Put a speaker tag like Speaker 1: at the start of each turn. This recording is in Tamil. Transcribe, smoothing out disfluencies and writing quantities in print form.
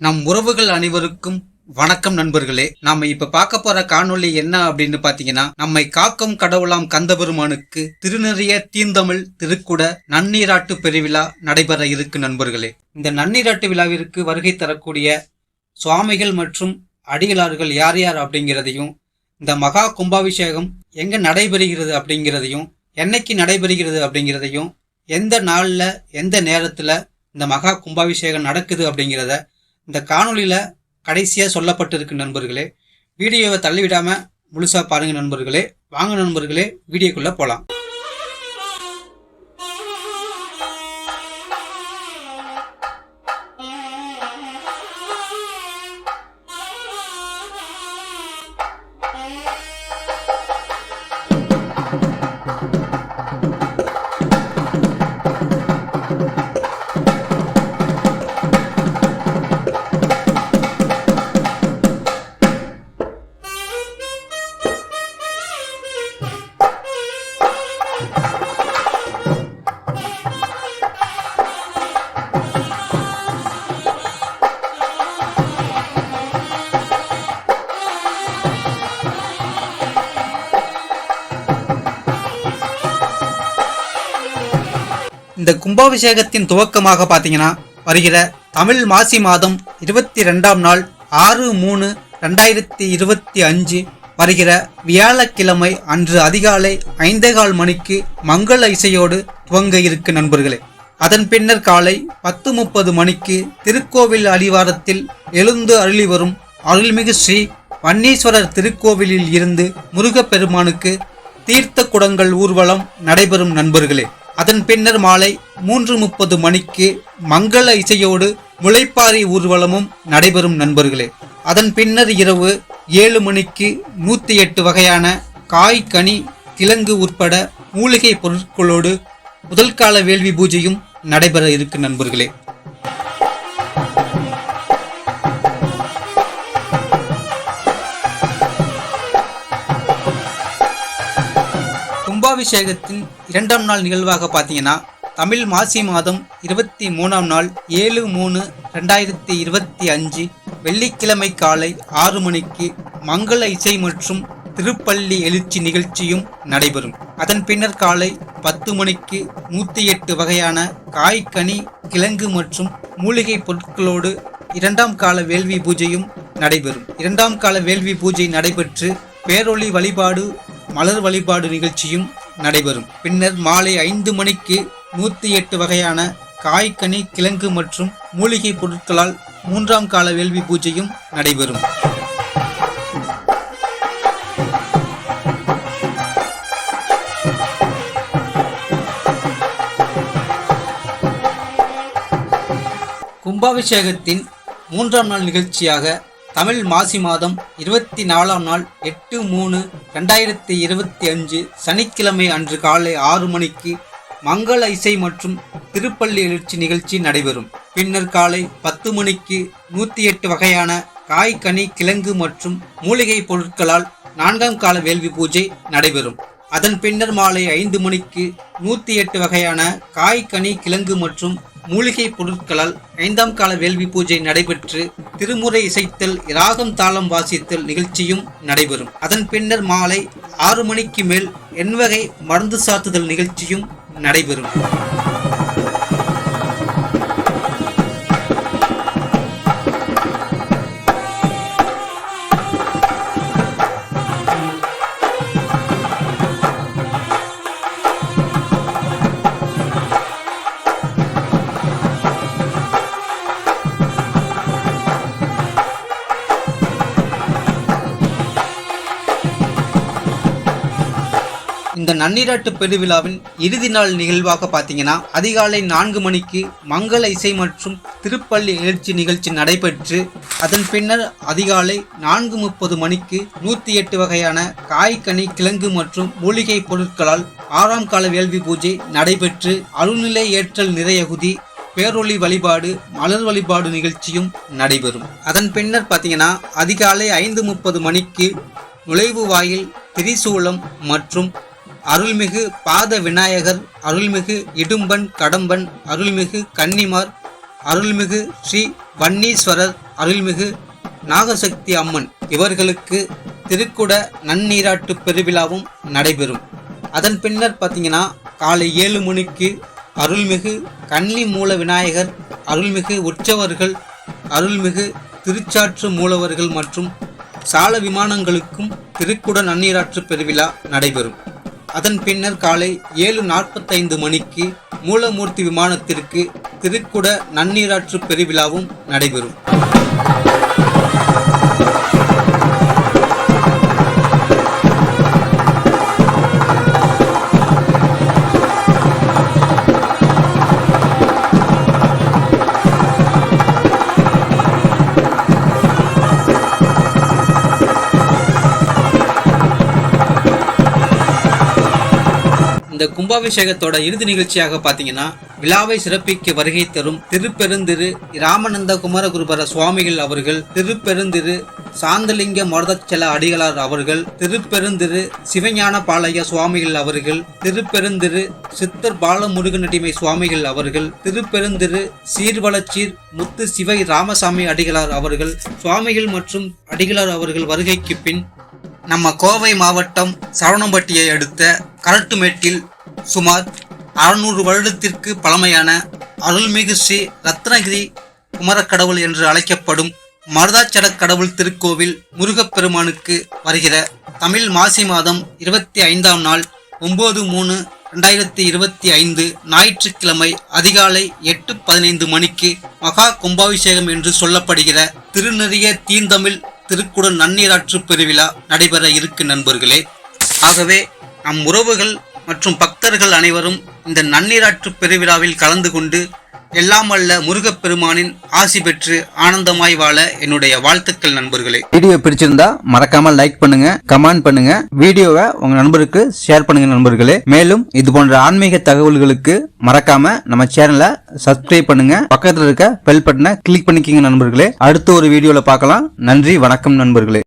Speaker 1: நம் உறவுகள் அனைவருக்கும் வணக்கம் நண்பர்களே. நாம இப்ப பார்க்க போற காணொளி என்ன அப்படின்னு பாத்தீங்கன்னா, நம்மை காக்கும் கடவுளாம் கந்தபெருமானுக்கு திருநெறிய தீந்தமிழ் திருக்குட நன்னீராட்டு பெருவிழா நடைபெற இருக்கு நண்பர்களே. இந்த நன்னீராட்டு விழாவிற்கு வருகை தரக்கூடிய சுவாமிகள் மற்றும் அடிகளார்கள் யார் யார் அப்படிங்கிறதையும், இந்த மகா கும்பாபிஷேகம் எங்க நடைபெறுகிறது அப்படிங்கிறதையும், என்னைக்கு நடைபெறுகிறது அப்படிங்கிறதையும், எந்த நாள்ல எந்த நேரத்துல இந்த மகா கும்பாபிஷேகம் நடக்குது அப்படிங்கிறத இந்த காணொலியில கடைசியா சொல்லப்பட்டிருக்கு நண்பர்களே. வீடியோவை தள்ளிவிடாம முழுசா பாருங்க நண்பர்களே. வாங்க நண்பர்களே, வீடியோக்குள்ள போலாம். இந்த கும்பாபிஷேகத்தின் துவக்கமாக பார்த்தீங்கன்னா, வருகிற தமிழ் மாசி மாதம் 22ஆம் நாள் 6/3/2025 வருகிற வியாழக்கிழமை அன்று அதிகாலை 5:15 மணிக்கு மங்கள இசையோடு துவங்க இருக்கு நண்பர்களே. அதன் பின்னர் காலை 10:30 மணிக்கு திருக்கோவில் அடிவாரத்தில் எழுந்து அருளி வரும் அருள்மிகு ஸ்ரீ வன்னீஸ்வரர் திருக்கோவிலில் இருந்து முருகப்பெருமானுக்கு தீர்த்த குடங்கள் ஊர்வலம் நடைபெறும் நண்பர்களே. அதன் பின்னர் மாலை 3:30 மணிக்கு மங்கள இசையோடு முளைப்பாரி ஊர்வலமும் நடைபெறும் நண்பர்களே. அதன் பின்னர் இரவு 7 மணிக்கு 108 வகையான காய், கனி, கிழங்கு உட்பட மூலிகை பொருட்களோடு முதல் கால வேள்வி பூஜையும் நடைபெற இருக்கு நண்பர்களே. கும்பாபிஷேகத்தின் 2ஆம் நாள் நிகழ்வாக பார்த்தீங்கன்னா, தமிழ் மாசி மாதம் 23ஆம் நாள் 7/3/2025 வெள்ளிக்கிழமை காலை 6 மணிக்கு மங்கள இசை மற்றும் திருப்பள்ளி எழுச்சி நிகழ்ச்சியும் நடைபெறும். அதன் பின்னர் காலை 10 மணிக்கு 108 வகையான காய், கனி, கிழங்கு மற்றும் மூலிகை பொருட்களோடு 2ஆம் கால வேள்வி பூஜையும் நடைபெறும். 2ஆம் கால வேள்வி பூஜை நடைபெற்று பேரொளி வழிபாடு, மலர் வழிபாடு நிகழ்ச்சியும் நடைபெறும். பின்னர் மாலை 5 மணிக்கு 108 வகையான காய், கனி, கிழங்கு மற்றும் மூலிகை பொருட்களால் 3ஆம் கால வேள்வி பூஜையும் நடைபெறும். கும்பாபிஷேகத்தின் 3ஆம் நாள் நிகழ்ச்சியாக தமிழ் மாசி மாதம் 24ஆம் நாள் 8/3/2025 சனிக்கிழமை அன்று காலை 6 மணிக்கு மங்கள இசை மற்றும் திருப்பள்ளி எழுச்சி நிகழ்ச்சி நடைபெறும். பின்னர் காலை 10 மணிக்கு 108 வகையான காய், கனி, கிழங்கு மற்றும் மூலிகை பொருட்களால் 4ஆம் கால வேள்வி பூஜை நடைபெறும். அதன் பின்னர் மாலை 5 மணிக்கு 108 வகையான காய், கனி, கிழங்கு மற்றும் மூலிகை பொருட்களால் 5ஆம் கால வேள்வி பூஜை நடைபெற்று திருமுறை இசைத்தல், இராகம், தாளம் வாசித்தல் நிகழ்ச்சியும் நடைபெறும். அதன் பின்னர் மாலை 6 மணிக்கு மேல் எண்வகை மருந்து சாத்துதல் நிகழ்ச்சியும் நடைபெறும். இந்த நன்னீராட்டு பெருவிழாவின் இறுதி நாள் நிகழ்வாக பார்த்தீங்கன்னா, அதிகாலை 4 மணிக்கு மங்கள இசை மற்றும் திருப்பள்ளி எழுச்சி நிகழ்ச்சி நடைபெற்று அதன் பின்னர் அதிகாலை 4:30 மணிக்கு 108 வகையான காய், கனி, கிழங்கு மற்றும் மூலிகை பொருட்களால் 6ஆம் கால வேள்வி பூஜை நடைபெற்று அருள்நிலை ஏற்றல் நிறையகுதி, பேரொளி வழிபாடு, மலர் வழிபாடு நிகழ்ச்சியும் நடைபெறும். அதன் பின்னர் பார்த்தீங்கன்னா, அதிகாலை 5:30 மணிக்கு நுழைவு வாயில், திரிசூலம் மற்றும் அருள்மிகு பாத விநாயகர், அருள்மிகு இடும்பன் கடம்பன், அருள்மிகு கன்னிமார், அருள்மிகு ஸ்ரீ வன்னீஸ்வரர் அருள்மிகு நாகசக்தி அம்மன் இவர்களுக்கு திருக்குட நன்னீராட்டு பெருவிழாவும் நடைபெறும். அதன் பின்னர் பார்த்தீங்கன்னா காலை 7 மணிக்கு அருள்மிகு கன்னி மூல விநாயகர், அருள்மிகு உற்சவர்கள், அருள்மிகு திருச்சாற்று மூலவர்கள் மற்றும் சால விமானங்களுக்கும் திருக்குட நன்னீராற்று பெருவிழா நடைபெறும். அதன் பின்னர் காலை 7:45 மணிக்கு மூலமூர்த்தி விமானத்திற்கு திருக்குட நன்னீராற்று பெருவிழாவும் நடைபெறும். இந்த கும்பாபிஷேகத்தோட இறுதி நிகழ்ச்சியாக பார்த்தீங்கன்னா விழாவை சிறப்பிக்க வருகை தரும் திருப்பெருந்திரு ராமநந்த குமரகுருபர சுவாமிகள் அவர்கள், திருப்பெருந்திரு சாந்தலிங்க மருதச்சல அடிகளார் அவர்கள், திருப்பெருந்திரு சிவஞான பாளைய சுவாமிகள் அவர்கள், திருப்பெருந்திரு சித்தர் பாலமுருகனடிமை சுவாமிகள் அவர்கள், திருப்பெருந்திரு சீர்வளச்சீர் முத்து சிவை ராமசாமி அடிகளார் அவர்கள் சுவாமிகள் மற்றும் அடிகளார் அவர்கள் வருகைக்கு பின் நம்ம கோவை மாவட்டம் சரவணம்பட்டியை அடுத்த கரட்டுமேட்டில் சுமார் 600 வருடத்திற்கு பழமையான அருள்மிகு ஸ்ரீ ரத்னகிரி குமரக்கடவுள் என்று அழைக்கப்படும் மருதாச்சல கடவுள் திருக்கோவில் முருகப்பெருமானுக்கு வருகிற தமிழ் மாசி மாதம் 25ஆம் நாள் 9/3/2025 ஞாயிற்றுக்கிழமை அதிகாலை 8:15 மணிக்கு மகா கும்பாபிஷேகம் என்று சொல்லப்படுகிற திருநெறிய தீர்ந்தமிழ் திருக்குட நன்னீராற்று பெருவிழா நடைபெற இருக்கு நண்பர்களே. ஆகவே நம் உறவுகள் மற்றும் பக்தர்கள் அனைவரும் இந்த நன்னீராற்று பெருவிழாவில் கலந்து கொண்டு எல்லாம் வல்ல முருகப்பெருமானின் ஆசி பெற்று ஆனந்தமாய் வாழ என்னுடைய வாழ்த்துக்கள் நண்பர்களே.
Speaker 2: வீடியோ பிடிச்சிருந்தா மறக்காம லைக் பண்ணுங்க, கமெண்ட் பண்ணுங்க, வீடியோவை உங்க நண்பருக்கு ஷேர் பண்ணுங்க நண்பர்களே. மேலும் இது போன்ற ஆன்மீக தகவல்களுக்கு மறக்காம நம்ம சேனலை சப்ஸ்கிரைப் பண்ணுங்க, பக்கத்துல இருக்க பெல் பட்டனை கிளிக் பண்ணிக்கங்க நண்பர்களே. அடுத்த ஒரு வீடியோல பார்க்கலாம். நன்றி, வணக்கம் நண்பர்களே.